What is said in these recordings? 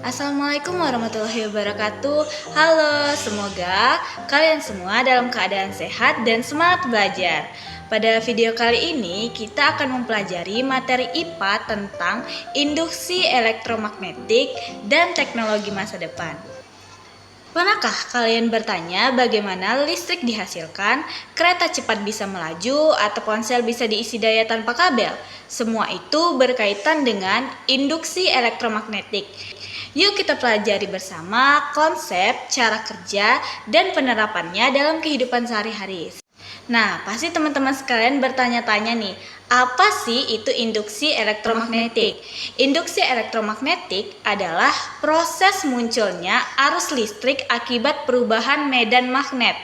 Assalamualaikum warahmatullahi wabarakatuh. Halo, semoga kalian semua dalam keadaan sehat dan semangat belajar. Pada video kali ini kita akan mempelajari materi IPA tentang induksi elektromagnetik dan teknologi masa depan. Pernahkah kalian bertanya bagaimana listrik dihasilkan, kereta cepat bisa melaju, atau ponsel bisa diisi daya tanpa kabel? Semua itu berkaitan dengan induksi elektromagnetik. Yuk kita pelajari bersama konsep, cara kerja, dan penerapannya dalam kehidupan sehari-hari. Nah, pasti teman-teman sekalian bertanya-tanya nih, apa sih itu induksi elektromagnetik? Induksi elektromagnetik adalah proses munculnya arus listrik akibat perubahan medan magnet.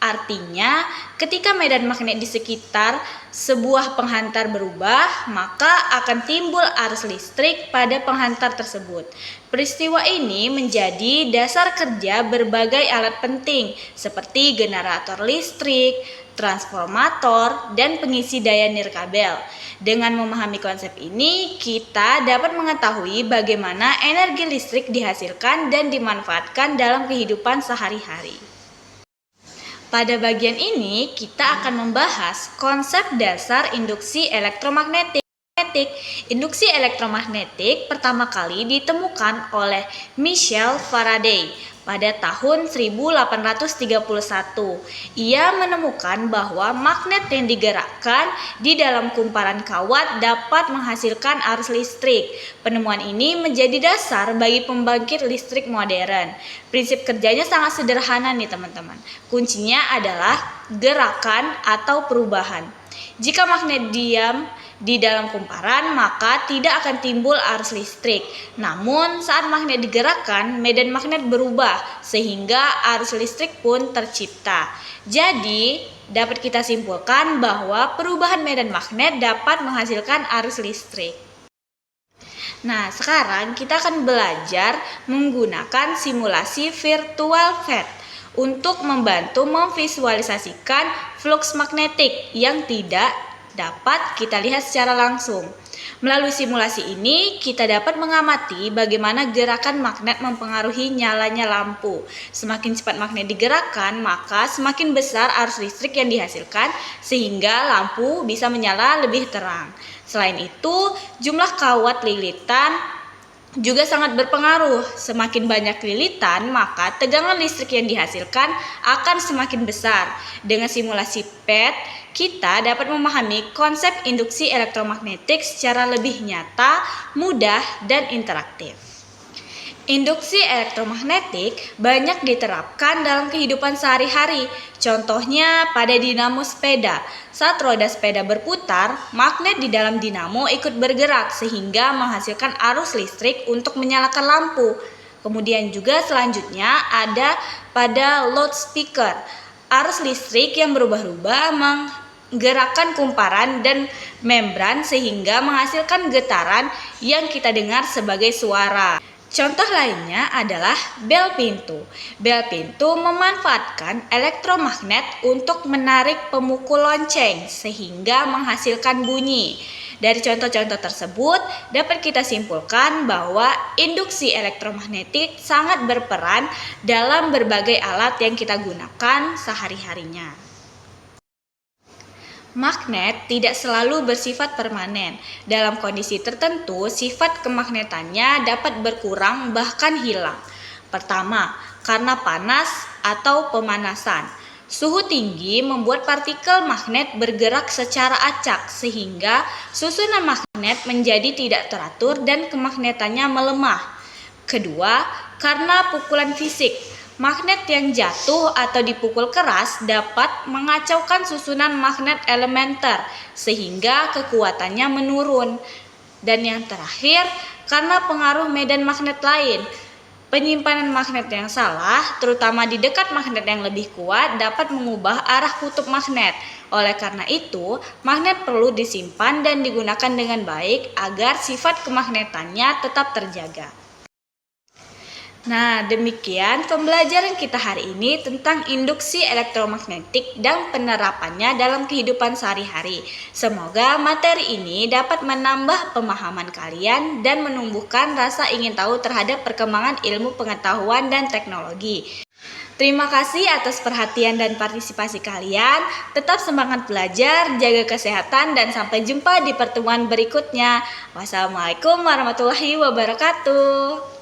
Artinya, ketika medan magnet di sekitar sebuah penghantar berubah, maka akan timbul arus listrik pada penghantar tersebut. Peristiwa ini menjadi dasar kerja berbagai alat penting seperti generator listrik, transformator, dan pengisi daya nirkabel. Dengan memahami konsep ini, kita dapat mengetahui bagaimana energi listrik dihasilkan dan dimanfaatkan dalam kehidupan sehari-hari. Pada bagian ini, kita akan membahas konsep dasar induksi elektromagnetik. Induksi elektromagnetik pertama kali ditemukan oleh Michael Faraday pada tahun 1831. Ia menemukan bahwa magnet yang digerakkan di dalam kumparan kawat dapat menghasilkan arus listrik. Penemuan ini menjadi dasar bagi pembangkit listrik modern. Prinsip kerjanya sangat sederhana nih teman-teman. Kuncinya adalah gerakan atau perubahan. Jika magnet diam di dalam kumparan, maka tidak akan timbul arus listrik. Namun, saat magnet digerakkan, medan magnet berubah sehingga arus listrik pun tercipta. Jadi, dapat kita simpulkan bahwa perubahan medan magnet dapat menghasilkan arus listrik. Nah, sekarang kita akan belajar menggunakan simulasi virtual FET untuk membantu memvisualisasikan flux magnetik yang tidak dapat kita lihat secara langsung. Melalui simulasi ini, kita dapat mengamati bagaimana gerakan magnet mempengaruhi nyalanya lampu. Semakin cepat magnet digerakkan, maka semakin besar arus listrik yang dihasilkan sehingga lampu bisa menyala lebih terang. Selain itu, jumlah kawat lilitan juga sangat berpengaruh. Semakin banyak lilitan, maka tegangan listrik yang dihasilkan akan semakin besar. Dengan simulasi PET, kita dapat memahami konsep induksi elektromagnetik secara lebih nyata, mudah, dan interaktif. Induksi elektromagnetik banyak diterapkan dalam kehidupan sehari-hari. Contohnya pada dinamo sepeda. Saat roda sepeda berputar, magnet di dalam dinamo ikut bergerak sehingga menghasilkan arus listrik untuk menyalakan lampu. Kemudian juga selanjutnya ada pada loudspeaker. Arus listrik yang berubah-ubah menggerakkan kumparan dan membran sehingga menghasilkan getaran yang kita dengar sebagai suara. Contoh lainnya adalah bel pintu. Bel pintu memanfaatkan elektromagnet untuk menarik pemukul lonceng sehingga menghasilkan bunyi. Dari contoh-contoh tersebut dapat kita simpulkan bahwa induksi elektromagnetik sangat berperan dalam berbagai alat yang kita gunakan sehari-harinya. Magnet tidak selalu bersifat permanen. Dalam kondisi tertentu, sifat kemagnetannya dapat berkurang bahkan hilang. Pertama, karena panas atau pemanasan. Suhu tinggi membuat partikel magnet bergerak secara acak sehingga susunan magnet menjadi tidak teratur dan kemagnetannya melemah. Kedua, karena pukulan fisik. Magnet yang jatuh atau dipukul keras dapat mengacaukan susunan magnet elementer sehingga kekuatannya menurun. Dan yang terakhir, karena pengaruh medan magnet lain. Penyimpanan magnet yang salah, terutama di dekat magnet yang lebih kuat, dapat mengubah arah kutub magnet. Oleh karena itu, magnet perlu disimpan dan digunakan dengan baik agar sifat kemagnetannya tetap terjaga. Nah, demikian pembelajaran kita hari ini tentang induksi elektromagnetik dan penerapannya dalam kehidupan sehari-hari. Semoga materi ini dapat menambah pemahaman kalian dan menumbuhkan rasa ingin tahu terhadap perkembangan ilmu pengetahuan dan teknologi. Terima kasih atas perhatian dan partisipasi kalian. Tetap semangat belajar, jaga kesehatan, dan sampai jumpa di pertemuan berikutnya. Wassalamualaikum warahmatullahi wabarakatuh.